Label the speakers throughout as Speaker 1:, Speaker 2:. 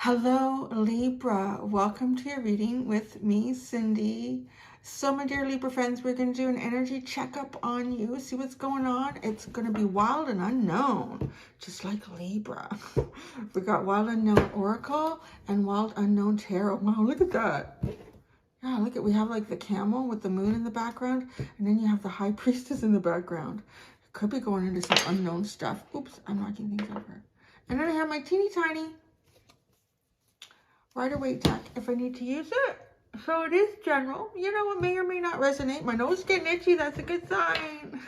Speaker 1: Hello, Libra. Welcome to your reading with me, Cindy. So, my dear Libra friends, we're going to do an energy checkup on you, see what's going on. It's going to be wild and unknown, just like Libra. We got wild unknown oracle and wild unknown tarot. Wow, look at that. Yeah, look at, we have like the camel with the moon in the background, and then you have the high priestess in the background. Could be going into some unknown stuff. Oops, I'm knocking things over. And then I have my teeny tiny Rider-Waite deck if I need to use it. So it is general. You know, it may or may not resonate. My nose is getting itchy. That's a good sign.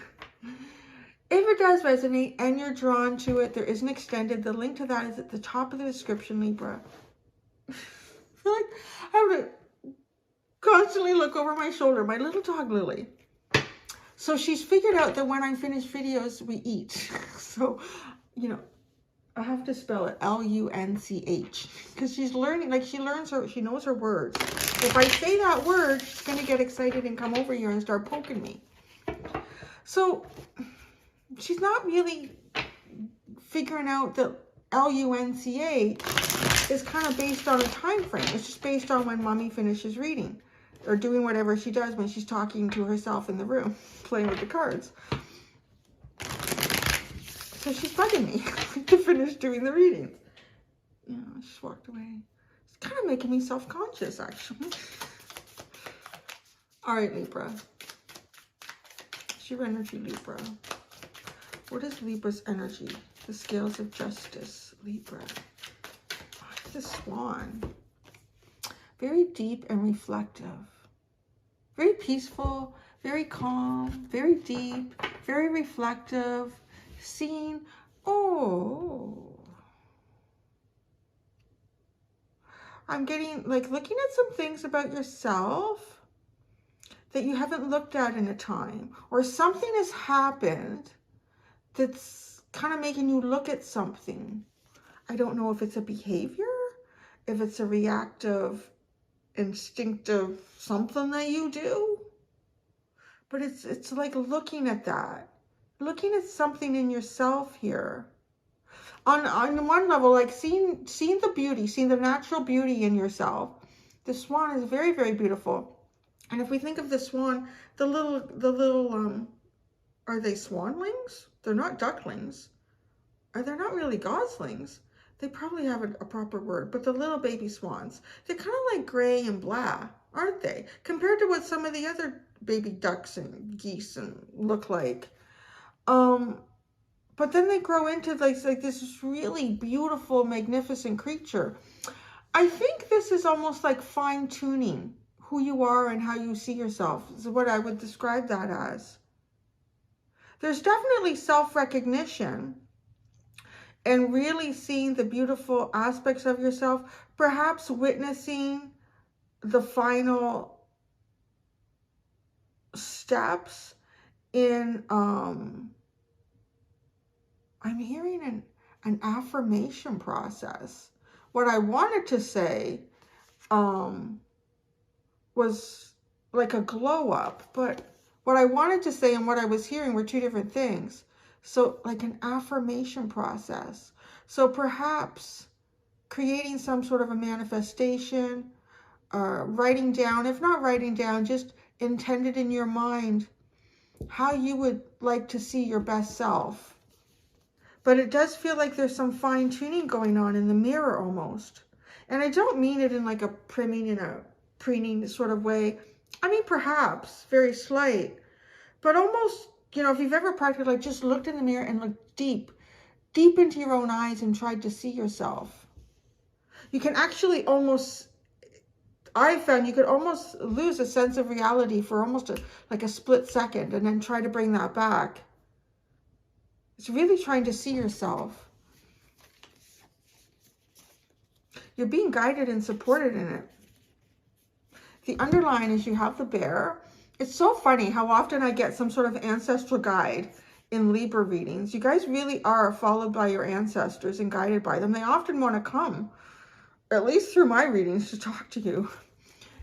Speaker 1: If it does resonate and you're drawn to it, there is an extended. The link to that is at the top of the description, Libra. I feel like I have to constantly look over my shoulder. My little dog, Lily. So she's figured out that when I finish videos, we eat. So, you know, I have to spell it L-U-N-C-H because she's learning, like she knows her words. If I say that word, she's going to get excited and come over here and start poking me. So she's not really figuring out that L-U-N-C-H is kind of based on a time frame. It's just based on when mommy finishes reading or doing whatever she does when she's talking to herself in the room, playing with the cards. So she's bugging me to finish doing the reading. Yeah, I just walked away. It's kind of making me self-conscious, actually. All right, Libra. It's your energy, Libra. What is Libra's energy? The scales of justice, Libra. Oh, the swan. Very deep and reflective. Very peaceful, very calm, very deep, very reflective. Seeing, I'm getting, like, looking at some things about yourself that you haven't looked at in a time, or something has happened that's kind of making you look at something. I don't know if it's a behavior, if it's a reactive, instinctive something that you do, but it's like looking at that. Looking at something in yourself here. On one level, like seeing the beauty, seeing the natural beauty in yourself. The swan is very, very beautiful. And if we think of the swan, the little, are they swanlings? They're not ducklings. Or they're not really goslings. They probably have a proper word, but the little baby swans, they're kind of like gray and blah, aren't they? Compared to what some of the other baby ducks and geese look like. But then they grow into like this really beautiful, magnificent creature. I think this is almost like fine-tuning who you are and how you see yourself, is what I would describe that as. There's definitely self-recognition and really seeing the beautiful aspects of yourself, perhaps witnessing the final steps in, I'm hearing an affirmation process. What I wanted to say was like a glow up, but what I wanted to say and what I was hearing were two different things. So like an affirmation process. So perhaps creating some sort of a manifestation, writing down, if not writing down, just intended in your mind how you would like to see your best self. But it does feel like there's some fine-tuning going on in the mirror almost. And I don't mean it in like a preening sort of way. I mean, perhaps, very slight. But almost, you know, if you've ever practiced, like just looked in the mirror and looked deep into your own eyes and tried to see yourself. You can actually almost, I found you could almost lose a sense of reality for almost like a split second and then try to bring that back. It's really trying to see yourself. You're being guided and supported in it. The underline is you have the bear. It's so funny how often I get some sort of ancestral guide in Libra readings. You guys really are followed by your ancestors and guided by them. They often want to come, at least through my readings, to talk to you.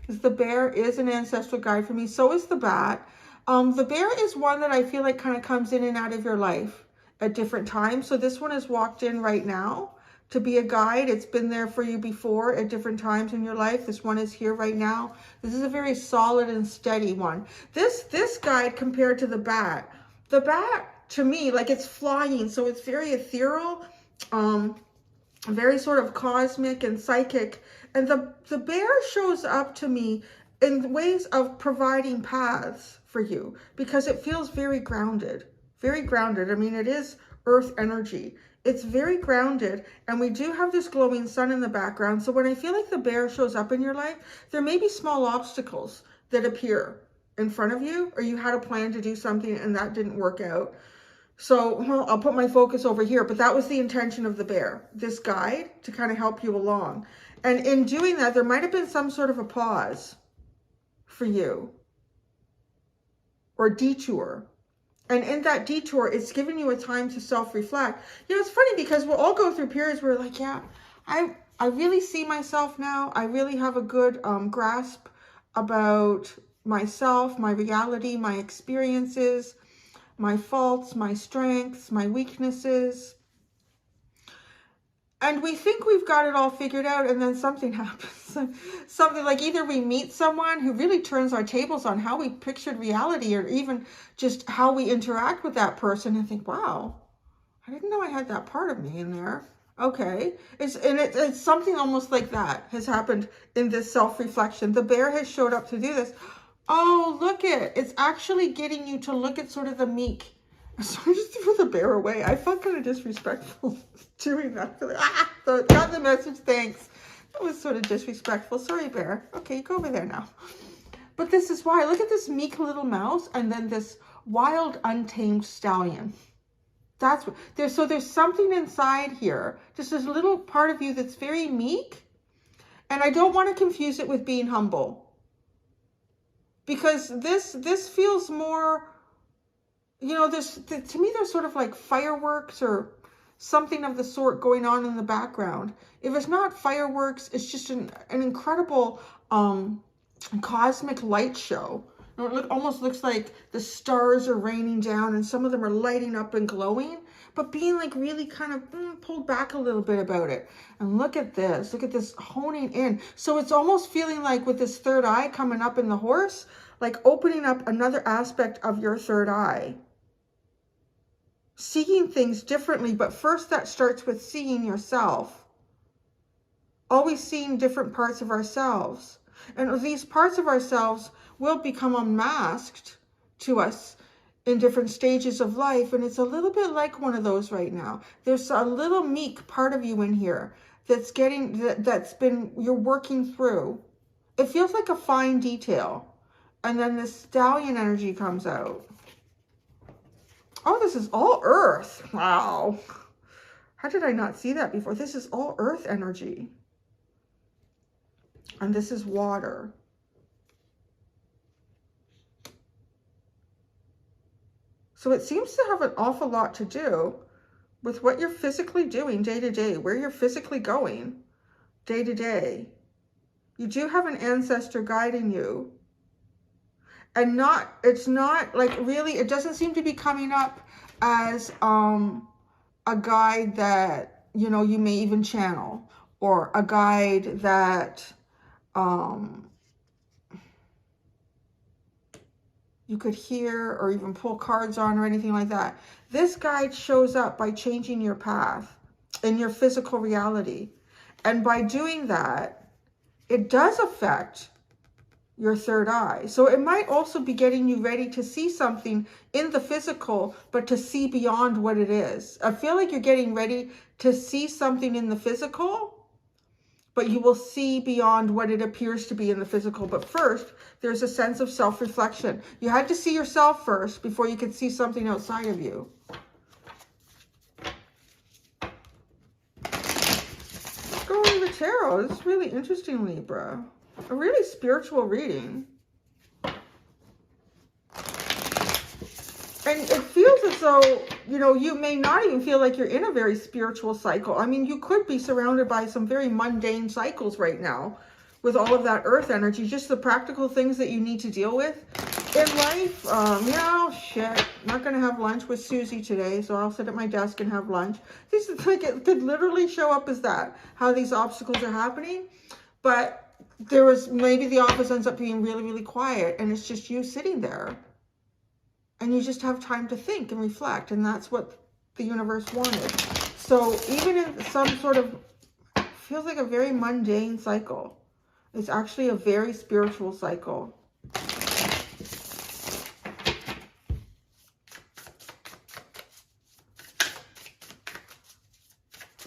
Speaker 1: Because the bear is an ancestral guide for me. So is the bat. The bear is one that I feel like kind of comes in and out of your life at different times. So this one has walked in right now to be a guide. It's been there for you before at different times in your life. This one is here right now. This is a very solid and steady one. This guide compared to the bat to me, like it's flying, so it's very ethereal, very sort of cosmic and psychic. And the bear shows up to me in ways of providing paths for you because it feels very grounded, very grounded. I mean, it is earth energy. It's very grounded, and we do have this glowing sun in the background. So when I feel like the bear shows up in your life, there may be small obstacles that appear in front of you, or you had a plan to do something and that didn't work out. So, well, I'll put my focus over here, but that was the intention of the bear, this guide, to kind of help you along. And in doing that, there might have been some sort of a pause for you, or detour. And in that detour, it's giving you a time to self-reflect. You know, it's funny because we'll all go through periods where we're like, yeah, I really see myself now. I really have a good grasp about myself, my reality, my experiences, my faults, my strengths, my weaknesses. And we think we've got it all figured out, and then something happens. Something like either we meet someone who really turns our tables on how we pictured reality, or even just how we interact with that person, and think, wow, I didn't know I had that part of me in there. Okay. It's something almost like that has happened in this self-reflection. The bear has showed up to do this. Oh, look it's actually getting you to look at sort of the meek. So I just threw the bear away. I felt kind of disrespectful doing that. So got the message, thanks. That was sort of disrespectful. Sorry, bear. Okay, you go over there now. But this is why. Look at this meek little mouse, and then this wild, untamed stallion. That's what there's something inside here. Just this little part of you that's very meek. And I don't want to confuse it with being humble. Because this feels more, you know, to me, there's sort of like fireworks or something of the sort going on in the background. If it's not fireworks, it's just an incredible cosmic light show. It almost looks like the stars are raining down, and some of them are lighting up and glowing, but being like really kind of pulled back a little bit about it. And look at this honing in. So it's almost feeling like with this third eye coming up in the horse, like opening up another aspect of your third eye. Seeing things differently, but first that starts with seeing yourself. Always seeing different parts of ourselves. And these parts of ourselves will become unmasked to us in different stages of life. And it's a little bit like one of those right now. There's a little meek part of you in here that's you're working through. It feels like a fine detail. And then this stallion energy comes out. Oh, this is all earth. Wow. How did I not see that before? This is all earth energy. And this is water. So it seems to have an awful lot to do with what you're physically doing day to day, where you're physically going day to day. You do have an ancestor guiding you. And it's not like really, it doesn't seem to be coming up as a guide that, you know, you may even channel, or a guide that you could hear or even pull cards on or anything like that. This guide shows up by changing your path in your physical reality. And by doing that, it does affect your third eye. So it might also be getting you ready to see something in the physical, but to see beyond what it is. I feel like you're getting ready to see something in the physical, but you will see beyond what it appears to be in the physical. But first, there's a sense of self-reflection. You had to see yourself first before you could see something outside of you. Let's go into the tarot. This is really interesting, Libra. A really spiritual reading. And it feels as though, you know, you may not even feel like you're in a very spiritual cycle. I mean, you could be surrounded by some very mundane cycles right now with all of that earth energy, just the practical things that you need to deal with. In life, yeah, shit. Not gonna have lunch with Susie today, so I'll sit at my desk and have lunch. This is like, it could literally show up as that, how these obstacles are happening. But there was, maybe the office ends up being really, really quiet, and it's just you sitting there. And you just have time to think and reflect, and that's what the universe wanted. So even in some sort of, feels like a very mundane cycle, it's actually a very spiritual cycle.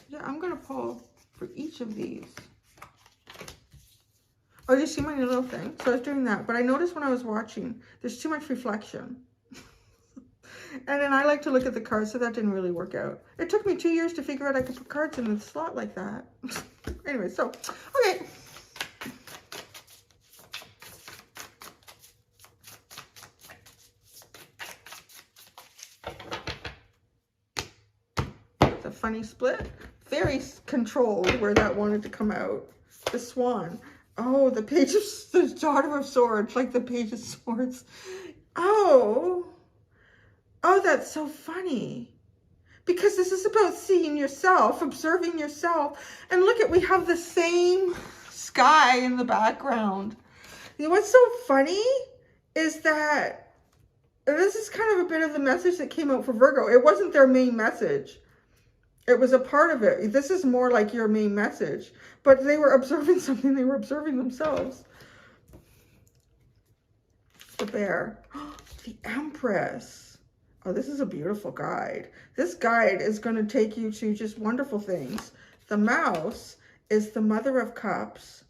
Speaker 1: Yeah, I'm going to pull for each of these. Oh, you see my little thing? So I was doing that. But I noticed when I was watching, there's too much reflection. And then I like to look at the cards, so that didn't really work out. It took me 2 years to figure out I could put cards in the slot like that. Anyway, so, okay. It's a funny split. Very controlled where that wanted to come out. The swan. Oh, the page of the daughter of swords, like the page of swords. Oh, that's so funny. Because this is about seeing yourself, observing yourself. And look at, we have the same sky in the background. You know what's so funny is that this is kind of a bit of the message that came out for Virgo. It wasn't their main message. It was a part of it. This is more like your main message. But they were observing something. They were observing themselves. The bear. The Empress. Oh, this is a beautiful guide. This guide is going to take you to just wonderful things. The mouse is the Mother of Cups.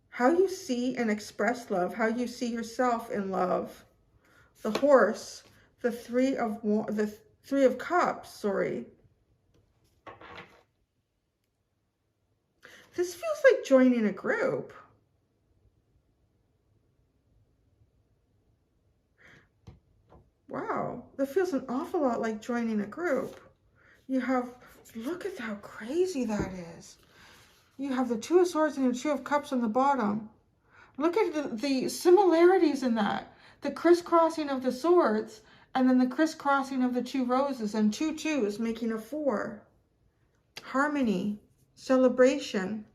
Speaker 1: How you see and express love. How you see yourself in love. The horse, the Three of Cups, sorry. This feels like joining a group. Wow, that feels an awful lot like joining a group. You have, look at how crazy that is. You have the Two of Swords and the Two of Cups on the bottom. Look at the similarities in that. The crisscrossing of the swords, and then the crisscrossing of the two roses, and two twos making a 4. Harmony, celebration.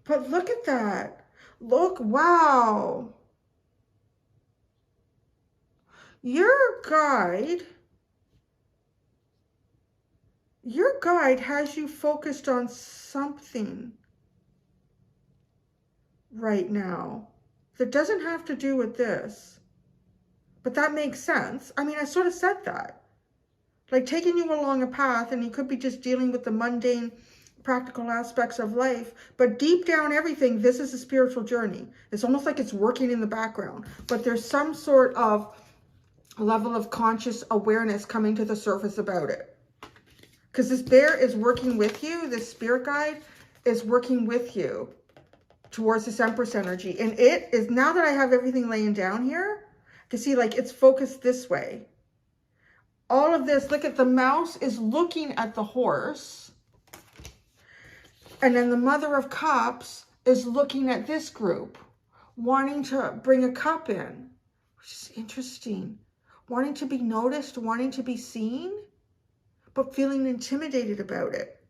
Speaker 1: But look at that. Look, wow. Your guide has you focused on something right now that doesn't have to do with this. But that makes sense. I mean, I sort of said that. Like taking you along a path, and you could be just dealing with the mundane, practical aspects of life. But deep down everything, this is a spiritual journey. It's almost like it's working in the background. But there's some sort of level of conscious awareness coming to the surface about it. Because this bear is working with you. This spirit guide is working with you towards this Empress energy. And it is, now that I have everything laying down here, I can see like it's focused this way. All of this, look at the mouse is looking at the horse. And then the Mother of Cups is looking at this group, wanting to bring a cup in, which is interesting. Wanting to be noticed, wanting to be seen, but feeling intimidated about it.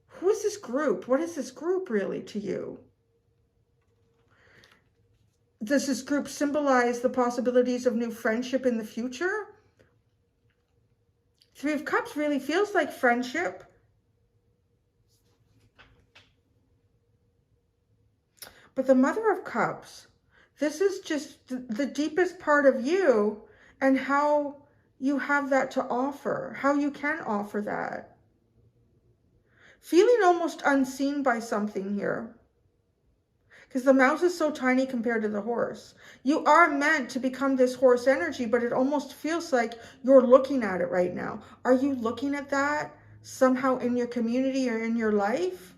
Speaker 1: Who is this group? What is this group really to you? Does this group symbolize the possibilities of new friendship in the future? Three of Cups really feels like friendship. But the Mother of Cups, this is just the deepest part of you and how you have that to offer, how you can offer that. Feeling almost unseen by something here. Because the mouse is so tiny compared to the horse. You are meant to become this horse energy, but it almost feels like you're looking at it right now. Are you looking at that somehow in your community or in your life?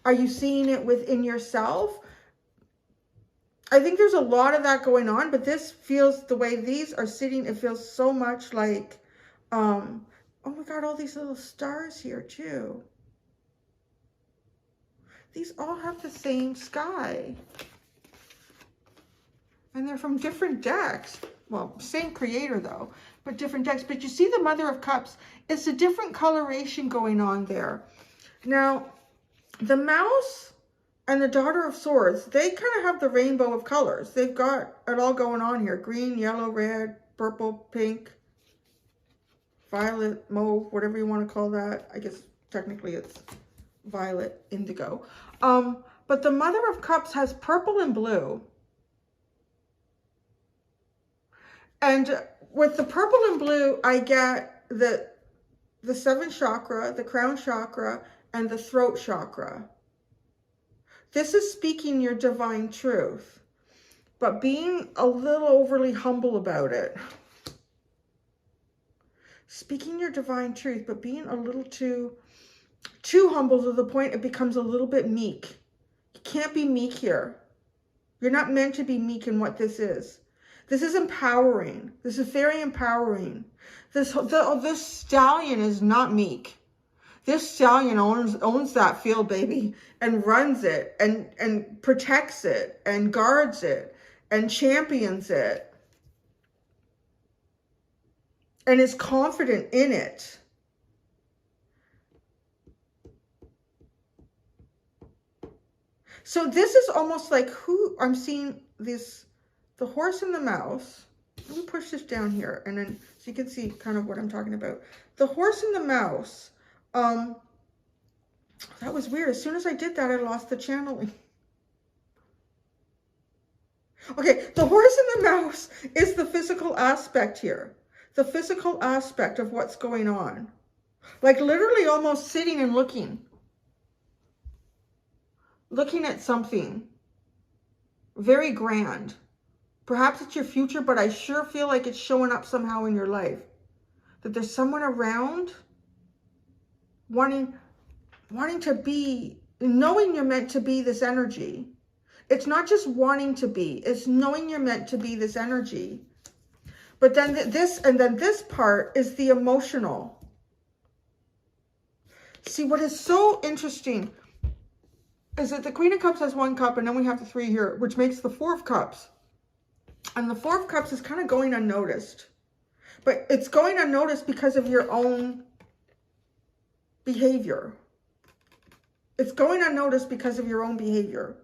Speaker 1: Are you seeing it within yourself? I think there's a lot of that going on, but this feels, the way these are sitting, it feels so much like, oh my God, all these little stars here too. These all have the same sky. And they're from different decks. Well, same creator though, but different decks. But you see the Mother of Cups, it's a different coloration going on there. Now, the Mouse and the Daughter of Swords, they kind of have the rainbow of colors. They've got it all going on here. Green, yellow, red, purple, pink, violet, mauve, whatever you want to call that. I guess technically it's violet, indigo. But the Mother of Cups has purple and blue. And with the purple and blue, I get the 7th chakra, the crown chakra, and the throat chakra. This is speaking your divine truth, but being a little overly humble about it. Speaking your divine truth, but being a little too humble to the point it becomes a little bit meek. You can't be meek here. You're not meant to be meek in what this is. This is empowering. This is very empowering. This stallion is not meek. This stallion owns that field, baby, and runs it and protects it and guards it and champions it and is confident in it. So this is almost like who I'm seeing this, the horse and the mouse. Let me push this down here and then so you can see kind of what I'm talking about. The horse and the mouse. That was weird. As soon as I did that, I lost the channeling. Okay, the horse and the mouse is the physical aspect here. The physical aspect of what's going on. Like literally almost sitting and looking. Looking at something very grand. Perhaps it's your future, but I sure feel like it's showing up somehow in your life. That there's someone around wanting to be, knowing you're meant to be this energy. It's not just wanting to be, it's knowing you're meant to be this energy. But then this part is the emotional. See, what is so interesting is that the Queen of Cups has 1 cup, and then we have the 3 here, which makes the 4 of Cups. And the 4 of Cups is kind of going unnoticed. But it's going unnoticed because of your own behavior. It's going unnoticed because of your own behavior.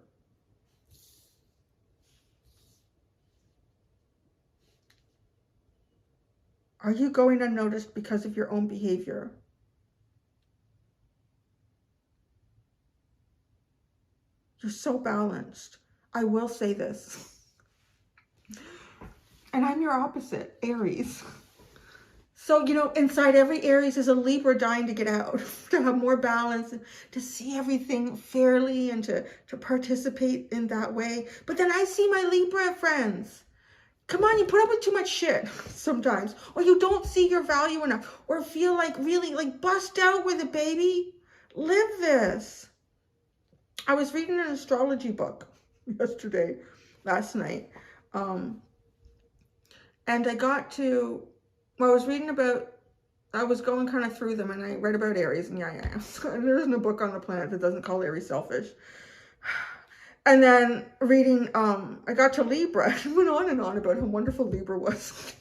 Speaker 1: Are you going unnoticed because of your own behavior? You're so balanced. I will say this. And I'm your opposite, Aries. So, you know, inside every Aries is a Libra dying to get out, to have more balance, and to see everything fairly and to participate in that way. But then I see my Libra friends. Come on, you put up with too much shit sometimes. Or you don't see your value enough. Or feel like really, like bust out with it, baby. Live this. I was reading an astrology book last night. And I got to, well, I was reading about, I was going kind of through them and I read about Aries and yeah. There isn't a book on the planet that doesn't call Aries selfish. And then reading, I got to Libra and went on and on about how wonderful Libra was.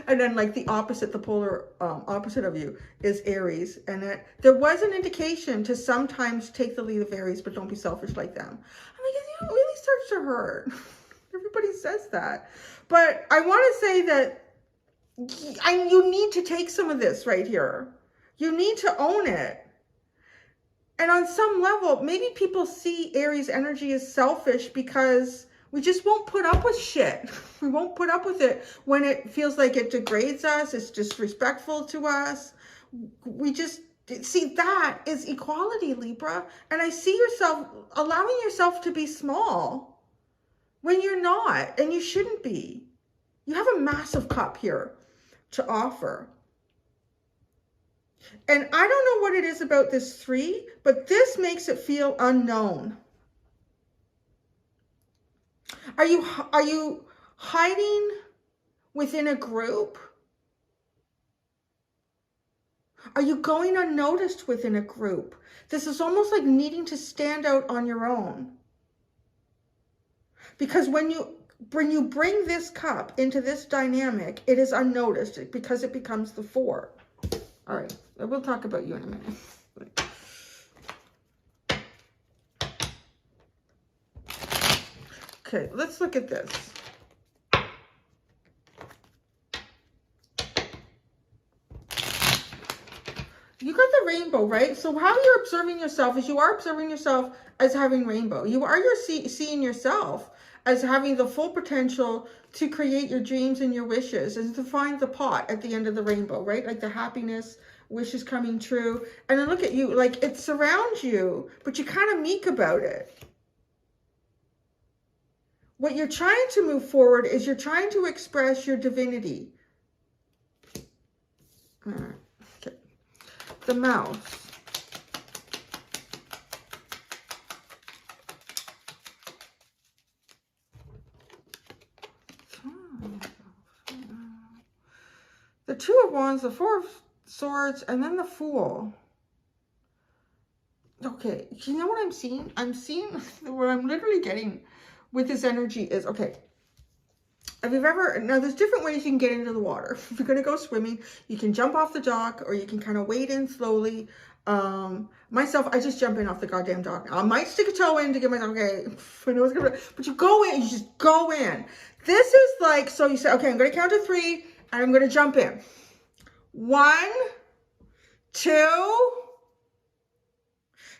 Speaker 1: And then like the opposite, the polar opposite of you is Aries. And there was an indication to sometimes take the lead of Aries, but don't be selfish like them. I'm like, you know, it really starts to hurt. Everybody says that. But I want to say that you need to take some of this right here. You need to own it. And on some level, maybe people see Aries energy as selfish because we just won't put up with shit. We won't put up with it when it feels like it degrades us, it's disrespectful to us. We just, see, that is equality, Libra. And I see yourself allowing yourself to be small when you're not, and you shouldn't be. You have a massive cup here to offer. And I don't know what it is about this 3, but this makes it feel unknown. Are you hiding within a group? Are you going unnoticed within a group? This is almost like needing to stand out on your own. Because when you when you bring this cup into this dynamic, it is unnoticed because it becomes the 4. All right, we'll talk about you in a minute. Okay, let's look at this. You got the rainbow, right? So how you're observing yourself is you are observing yourself as having rainbow. You're seeing yourself as having the full potential to create your dreams and your wishes and to find the pot at the end of the rainbow, right? Like the happiness, wishes coming true. And then look at you, like it surrounds you, but you're kind of meek about it. What you're trying to move forward is you're trying to express your divinity. Okay. The mouse. The 2 of Wands, the 4 of Swords, and then the Fool. Okay, you know what I'm seeing? I'm seeing what I'm literally getting with this energy is, okay, if you've ever, now there's different ways you can get into the water. If you're going to go swimming, you can jump off the dock or you can kind of wade in slowly. Myself, I just jump in off the goddamn dock. I might stick a toe in to get myself, okay, I know it's gonna, but you go in, you just go in. This is like, so you say, okay, I'm going to count to 3 and I'm going to jump in. 1, 2,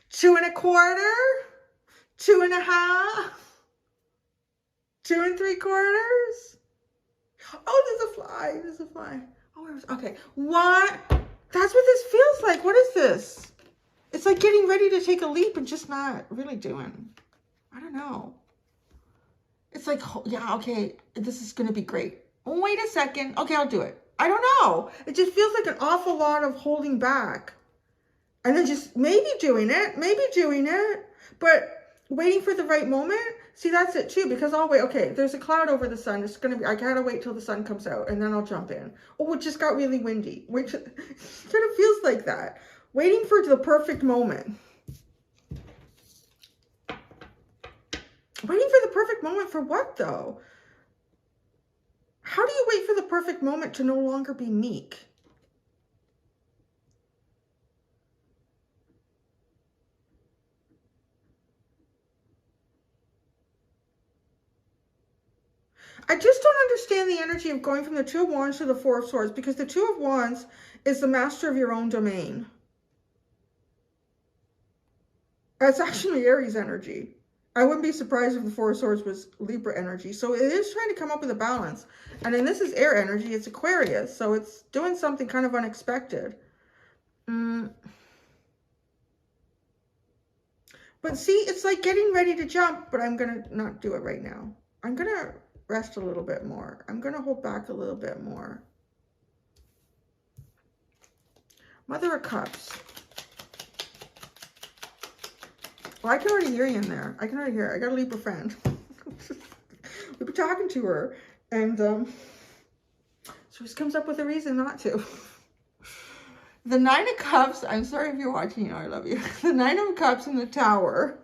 Speaker 1: 2 1/4, 2 1/2, 2 3/4. Oh, there's a fly. There's a fly. Oh, where was, okay. What? That's what this feels like. What is this? It's like getting ready to take a leap and just not really doing. I don't know. It's like, yeah, okay, this is going to be great. Oh, wait a second. Okay, I'll do it. I don't know. It just feels like an awful lot of holding back. And then just maybe doing it, but waiting for the right moment. See, that's it too, because I'll wait. Okay, there's a cloud over the sun. It's going to be, I gotta wait till the sun comes out and then I'll jump in. Oh, it just got really windy. It kind of feels like that. Waiting for the perfect moment. Waiting for the perfect moment for what though? How do you wait for the perfect moment to no longer be meek? I just don't understand the energy of going from the 2 of Wands to the 4 of Swords, because the 2 of Wands is the master of your own domain. That's actually Aries energy. I wouldn't be surprised if the 4 of Swords was Libra energy. So it is trying to come up with a balance. And then this is air energy. It's Aquarius. So it's doing something kind of unexpected. But see, it's like getting ready to jump, but I'm going to not do it right now. I'm going to rest a little bit more. I'm going to hold back a little bit more. Mother of Cups. Well, I can already hear you in there. I can already hear it. I got a Libra friend. We've been talking to her. And so she comes up with a reason not to. The 9 of Cups. I'm sorry if you're watching. You know I love you. The 9 of Cups in the Tower.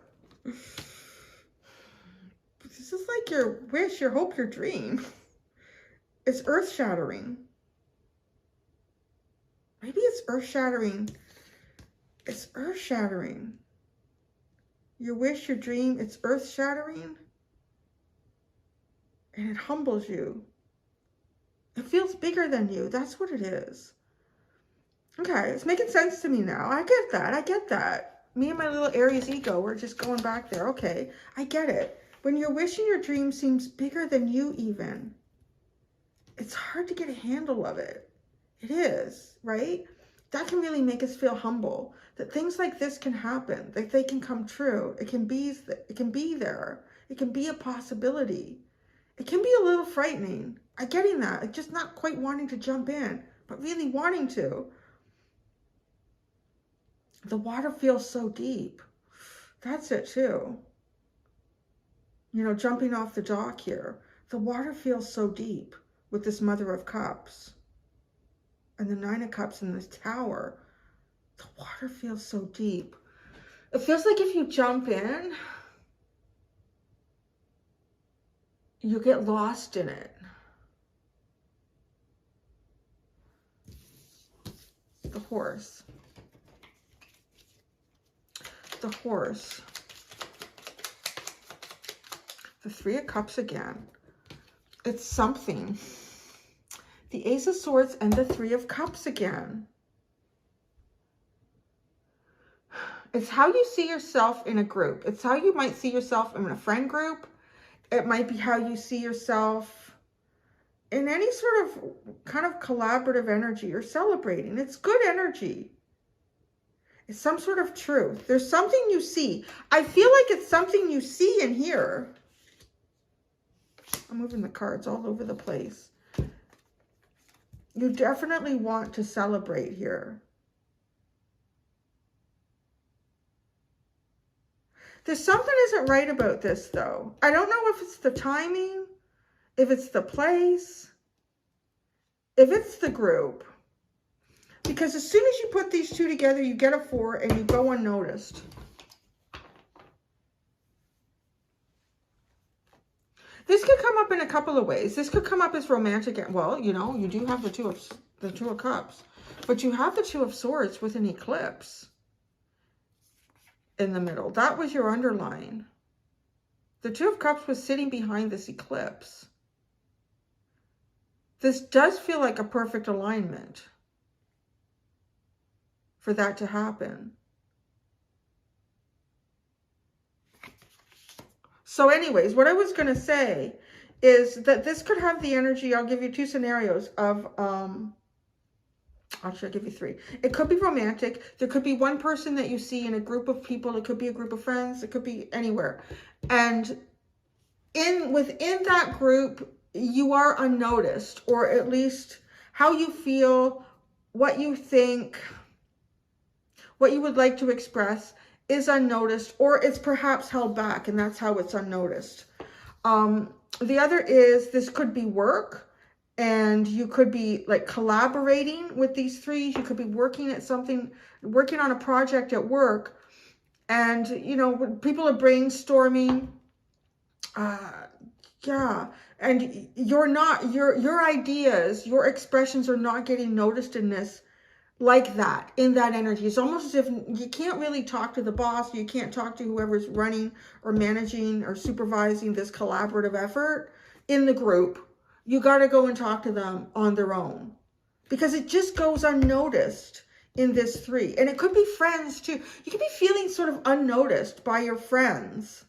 Speaker 1: This is like your wish, your hope, your dream. It's earth-shattering. Maybe it's earth-shattering. It's earth-shattering. Your wish, your dream, it's earth-shattering. And it humbles you. It feels bigger than you. That's what it is. Okay, it's making sense to me now. I get that. I get that. Me and my little Aries ego, we're just going back there. Okay, I get it. When your wish and your dream seems bigger than you even, it's hard to get a handle of it. It is, right? That can really make us feel humble. That things like this can happen. That they can come true. It can be there. It can be a possibility. It can be a little frightening. I'm getting that. Like just not quite wanting to jump in, but really wanting to. The water feels so deep. That's it too. You know, jumping off the dock here. The water feels so deep with this Mother of Cups. And the 9 of Cups in this Tower. The water feels so deep. It feels like if you jump in, you get lost in it. The horse. The horse. The Three of Cups again. It's something. The Ace of Swords and the Three of Cups again. It's how you see yourself in a group. It's how you might see yourself in a friend group. It might be how you see yourself in any sort of kind of collaborative energy or celebrating. It's good energy. It's some sort of truth. There's something you see. I feel like it's something you see in here. I'm moving the cards all over the place. You definitely want to celebrate here. There's something isn't right about this, though. I don't know if it's the timing, if it's the place, if it's the group. Because as soon as you put these two together, you get a 4 and you go unnoticed. This could come up in a couple of ways. This could come up as romantic. Well, you know, you do have the Two of Cups. But you have the Two of Swords with an eclipse in the middle. That was your underline. The Two of Cups was sitting behind this eclipse. This does feel like a perfect alignment for that to happen. So anyways, what I was going to say is that this could have the energy, I'll give you 2 scenarios of, actually I'll give you 3. It could be romantic. There could be one person that you see in a group of people. It could be a group of friends. It could be anywhere. And within that group, you are unnoticed, or at least how you feel, what you think, what you would like to express is unnoticed, or it's perhaps held back, and that's how it's unnoticed. The other is this could be work, and you could be like collaborating with these threes. You could be working at something, working on a project at work, and you know, people are brainstorming. Yeah, and you're not, your ideas, your expressions are not getting noticed in this. Like that, in that energy. It's almost as if you can't really talk to the boss. You can't talk to whoever's running or managing or supervising this collaborative effort in the group. You got to go and talk to them on their own, because it just goes unnoticed in this 3. And it could be friends too. You could be feeling sort of unnoticed by your friends.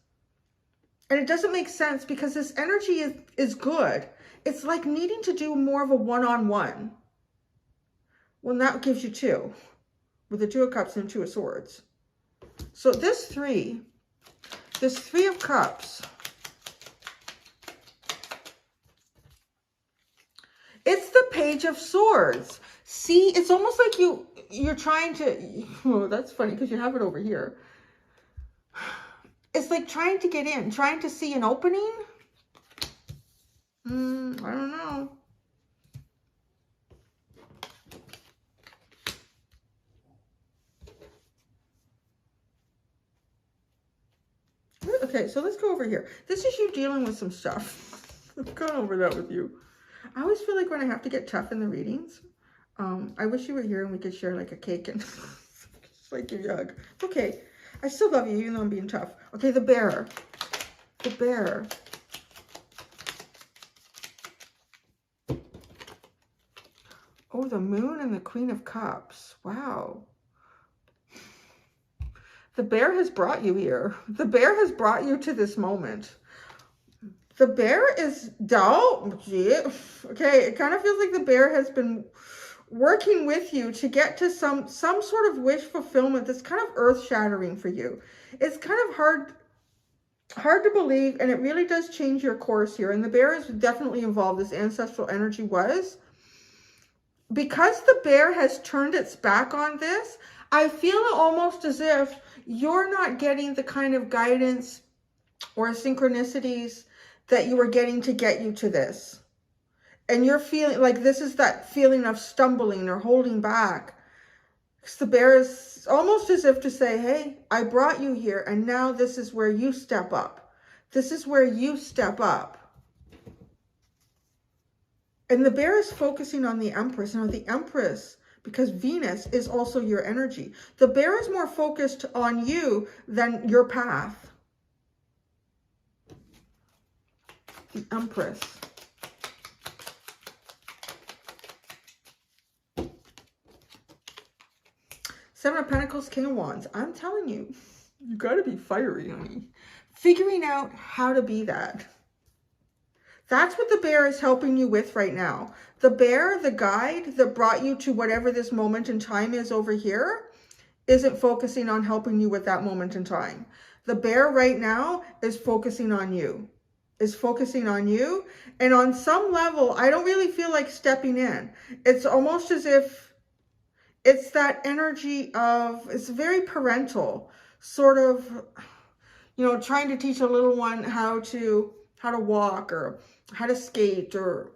Speaker 1: And it doesn't make sense because this energy is good. It's like needing to do more of a one-on-one. Well, that gives you 2 with the Two of Cups and Two of Swords. So this 3 of Cups, it's the Page of Swords. See, it's almost like you're trying to, oh, that's funny because you have it over here. It's like trying to get in, trying to see an opening. I don't know. Okay, so let's go over here. This is you dealing with some stuff. I've gone over that with you. I always feel like when I have to get tough in the readings, I wish you were here and we could share like a cake and just like give you a hug. Okay, I still love you even though I'm being tough. Okay, the bear. The bear. Oh, the Moon and the Queen of Cups. Wow. The bear has brought you here. The bear has brought you to this moment. The bear is dull. Okay, it kind of feels like the bear has been working with you to get to some sort of wish fulfillment that's kind of earth-shattering for you. It's kind of hard to believe, and it really does change your course here. And the bear is definitely involved, this ancestral energy was. Because the bear has turned its back on this, I feel almost as if you're not getting the kind of guidance or synchronicities that you were getting to get you to this. And you're feeling like this is that feeling of stumbling or holding back. Because the bear is almost as if to say, hey, I brought you here and now this is where you step up. This is where you step up. And the bear is focusing on the Empress. Now, the Empress, because Venus is also your energy. The bear is more focused on you than your path. The Empress. Seven of Pentacles, King of Wands. I'm telling you, you got to be fiery, honey. Figuring out how to be that. That's what the bear is helping you with right now. The bear, the guide that brought you to whatever this moment in time is over here, isn't focusing on helping you with that moment in time. The bear right now is focusing on you. And on some level, I don't really feel like stepping in. It's almost as if it's that energy of, it's very parental, sort of, you know, trying to teach a little one how to walk or how to skate, or,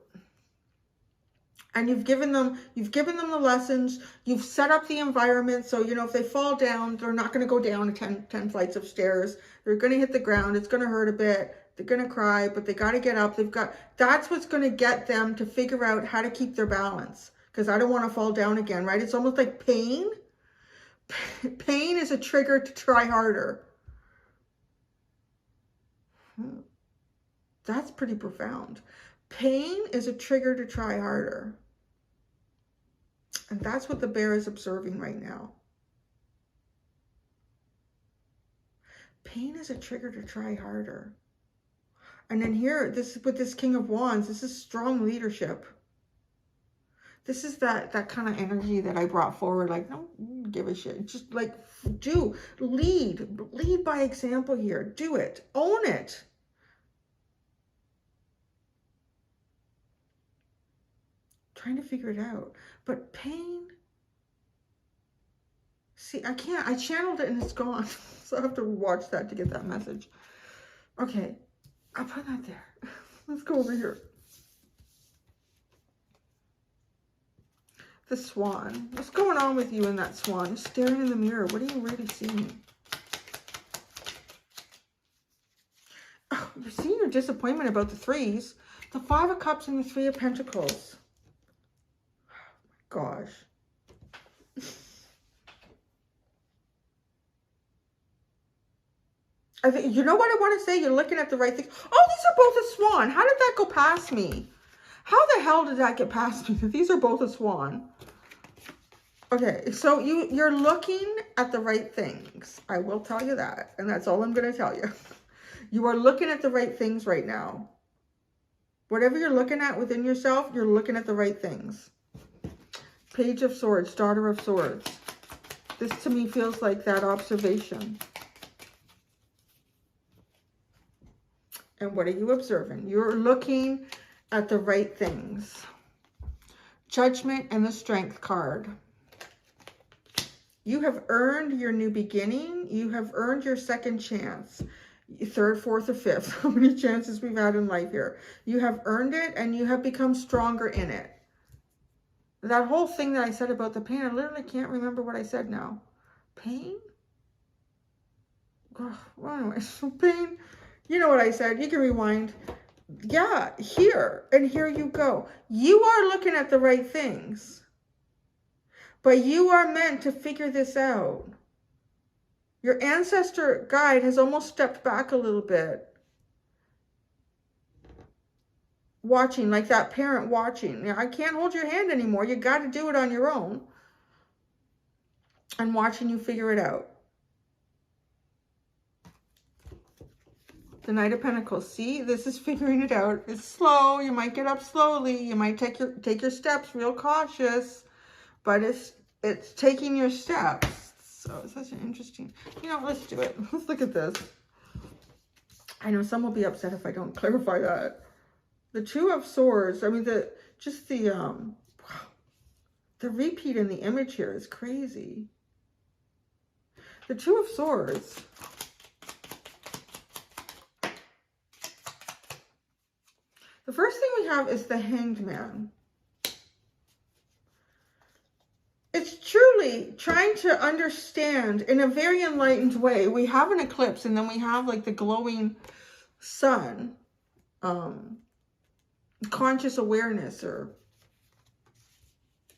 Speaker 1: and you've given them the lessons, you've set up the environment. So, you know, if they fall down, they're not going to go down 10 flights of stairs. They're going to hit the ground. It's going to hurt a bit. They're going to cry, but they got to get up. That's what's going to get them to figure out how to keep their balance. Because I don't want to fall down again, right? It's almost like pain. Pain is a trigger to try harder. That's pretty profound. Pain is a trigger to try harder. And that's what the bear is observing right now. Pain is a trigger to try harder. And then here, with this King of Wands, this is strong leadership. This is that kind of energy that I brought forward. Like, don't give a shit. Just like, lead by example here. Do it. Own it. Trying to figure it out. But pain, see, I can't. I channeled it and it's gone. So I have to watch that to get that message. Okay, I'll put that there. Let's go over here. The Swan. What's going on with you in that Swan? You're staring in the mirror. What are you really seeing? Oh, you're seeing your disappointment about the threes. The Five of Cups and the Three of Pentacles. Gosh. I think, you know what I want to say? You're looking at the right thing. Oh, these are both a Swan. How did that go past me? How the hell did that get past me? These are both a Swan. Okay, so you're looking at the right things. I will tell you that. And that's all I'm going to tell you. You are looking at the right things right now. Whatever you're looking at within yourself, you're looking at the right things. Page of Swords, Daughter of Swords. This to me feels like that observation. And what are you observing? You're looking at the right things. Judgment and the Strength card. You have earned your new beginning. You have earned your second chance. Third, fourth, or fifth. How many chances we've had in life here. You have earned it and you have become stronger in it. That whole thing that I said about the pain, I literally can't remember what I said now. Pain? Well, anyway, so pain, you know what I said. You can rewind. Yeah, here. And here you go. You are looking at the right things. But you are meant to figure this out. Your ancestor guide has almost stepped back a little bit. Watching, like that parent watching. I can't hold your hand anymore. You got to do it on your own. And watching you figure it out. The Knight of Pentacles. See, this is figuring it out. It's slow. You might get up slowly. You might take your steps real cautious. But it's taking your steps. So it's such an interesting, you know, let's do it. Let's look at this. I know some will be upset if I don't clarify that. The Two of Swords, I mean, the repeat in the image here is crazy. The Two of Swords. The first thing we have is the Hanged Man. It's truly trying to understand in a very enlightened way. We have an eclipse and then we have like the glowing sun. conscious awareness or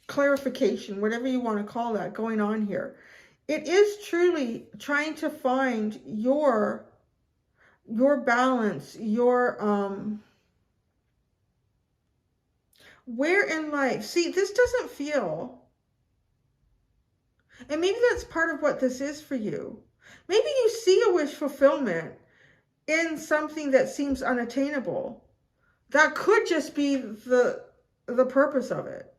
Speaker 1: clarification, whatever you want to call that, going on here. It is truly trying to find your balance, your where in life. See, this doesn't feel, and maybe that's part of what this is for you. Maybe you see a wish fulfillment in something that seems unattainable. That could just be the purpose of it.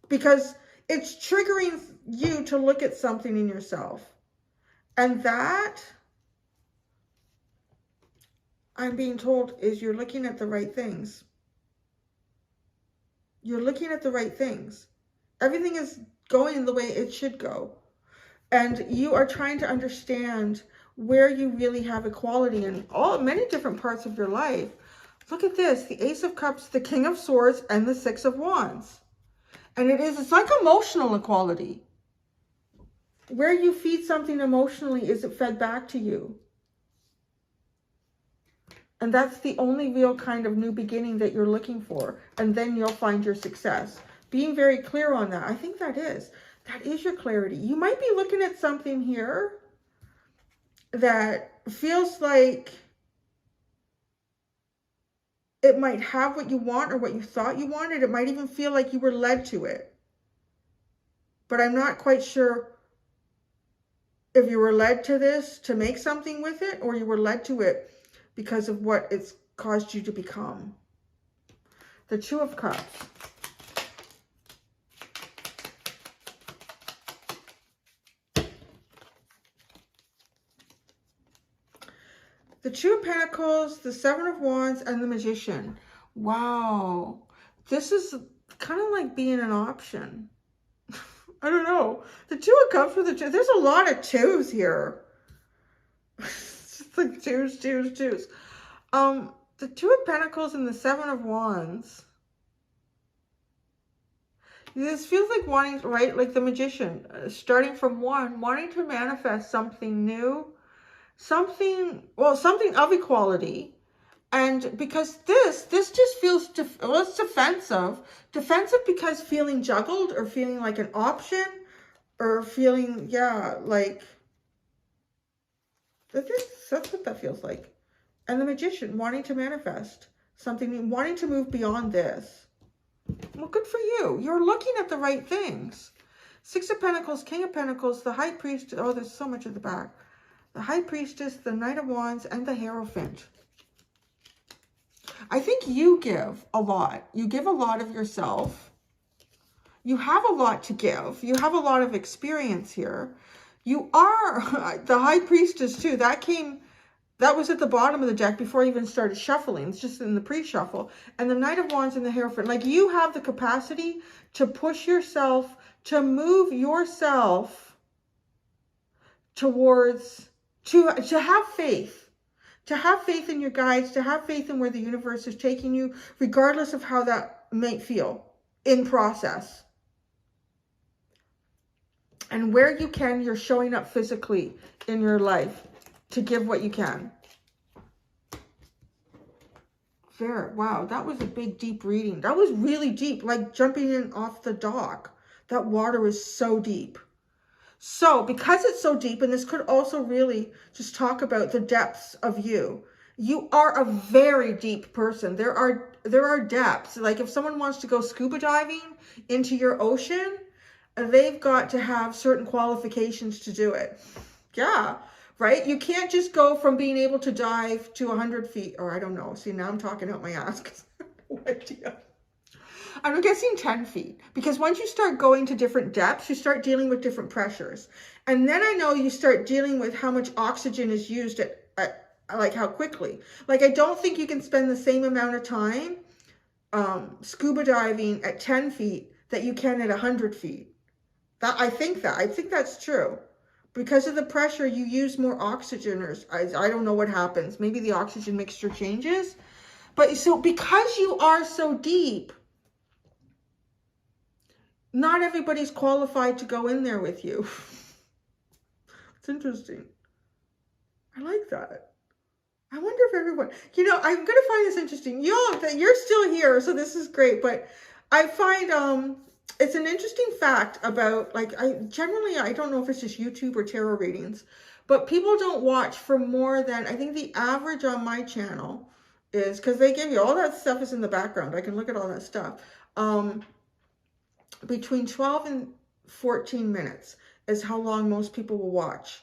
Speaker 1: Because it's triggering you to look at something in yourself. And that, I'm being told, is you're looking at the right things. You're looking at the right things. Everything is going the way it should go. And you are trying to understand where you really have equality in many different parts of your life. Look at this, the Ace of Cups, the King of Swords, and the Six of Wands. And it's like emotional equality. Where you feed something emotionally, is it fed back to you? And that's the only real kind of new beginning that you're looking for. And then you'll find your success. Being very clear on that. I think that is your clarity. You might be looking at something here that feels like it might have what you want or what you thought you wanted. It might even feel like you were led to it. But I'm not quite sure if you were led to this to make something with it, or you were led to it because of what it's caused you to become. The Two of Cups. The Two of Pentacles, the Seven of Wands, and the Magician. Wow. This is kind of like being an option. I don't know. The Two of Cups with the two. There's a lot of twos here. It's just like twos. The Two of Pentacles and the Seven of Wands. This feels like wanting, right? Like the Magician, starting from one, wanting to manifest something new, something of equality. And because this just feels, it's defensive. Defensive because feeling juggled or feeling like an option or feeling, like, that's what that feels like. And the Magician, wanting to manifest something, wanting to move beyond this. Well, good for you. You're looking at the right things. Six of Pentacles, King of Pentacles, the High Priest. Oh, there's so much at the back. The High Priestess, the Knight of Wands, and the Hierophant. I think you give a lot. You give a lot of yourself. You have a lot to give. You have a lot of experience here. You are the High Priestess too. That was at the bottom of the deck before I even started shuffling. It's just in the pre-shuffle. And the Knight of Wands and the Hierophant. Like, you have the capacity to push yourself, to move yourself towards, to have faith. To have faith in your guides, to have faith in where the universe is taking you, regardless of how that may feel in process. And where you can, you're showing up physically in your life to give what you can. Fair. Wow, that was a big, deep reading. That was really deep, like jumping in off the dock. That water was so deep. So because it's so deep, and this could also really just talk about the depths of you. You are a very deep person. There are depths. Like, if someone wants to go scuba diving into your ocean, they've got to have certain qualifications to do it. Yeah, right? You can't just go from being able to dive to 100 feet, or I don't know. See, now I'm talking out my ass because I have no idea. I'm guessing 10 feet, because once you start going to different depths, you start dealing with different pressures. And then I know you start dealing with how much oxygen is used at like how quickly. Like, I don't think you can spend the same amount of time scuba diving at 10 feet that you can at 100 feet. I think that's true. Because of the pressure, you use more oxygen, or I don't know what happens. Maybe the oxygen mixture changes. But so because you are so deep, not everybody's qualified to go in there with you. It's interesting. I like that. I wonder if everyone, I'm going to find this interesting. You're still here, so this is great. But I find it's an interesting fact about, like, I don't know if it's just YouTube or tarot readings, but people don't watch for more than, I think the average on my channel is, because they give you all that stuff is in the background. I can look at all that stuff. Between 12 and 14 minutes is how long most people will watch.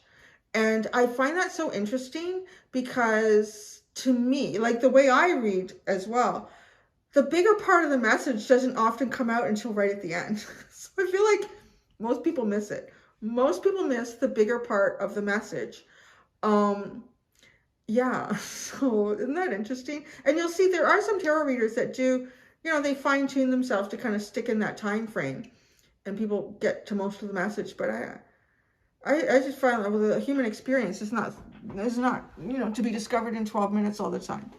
Speaker 1: And I find that so interesting because to me, like the way I read as well, the bigger part of the message doesn't often come out until right at the end. So I feel like most people miss it. Most people miss the bigger part of the message. Yeah, so isn't that interesting? And you'll see there are some tarot readers that do, they fine tune themselves to kind of stick in that time frame and people get to most of the message. But I just find that with a human experience, it's not, to be discovered in 12 minutes all the time.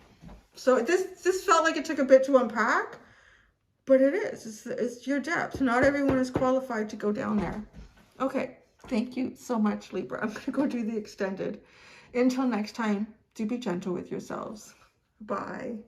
Speaker 1: So this felt like it took a bit to unpack, but it is. It's your depth. Not everyone is qualified to go down there. Okay, thank you so much, Libra. I'm going to go do the extended. Until next time, do be gentle with yourselves. Bye.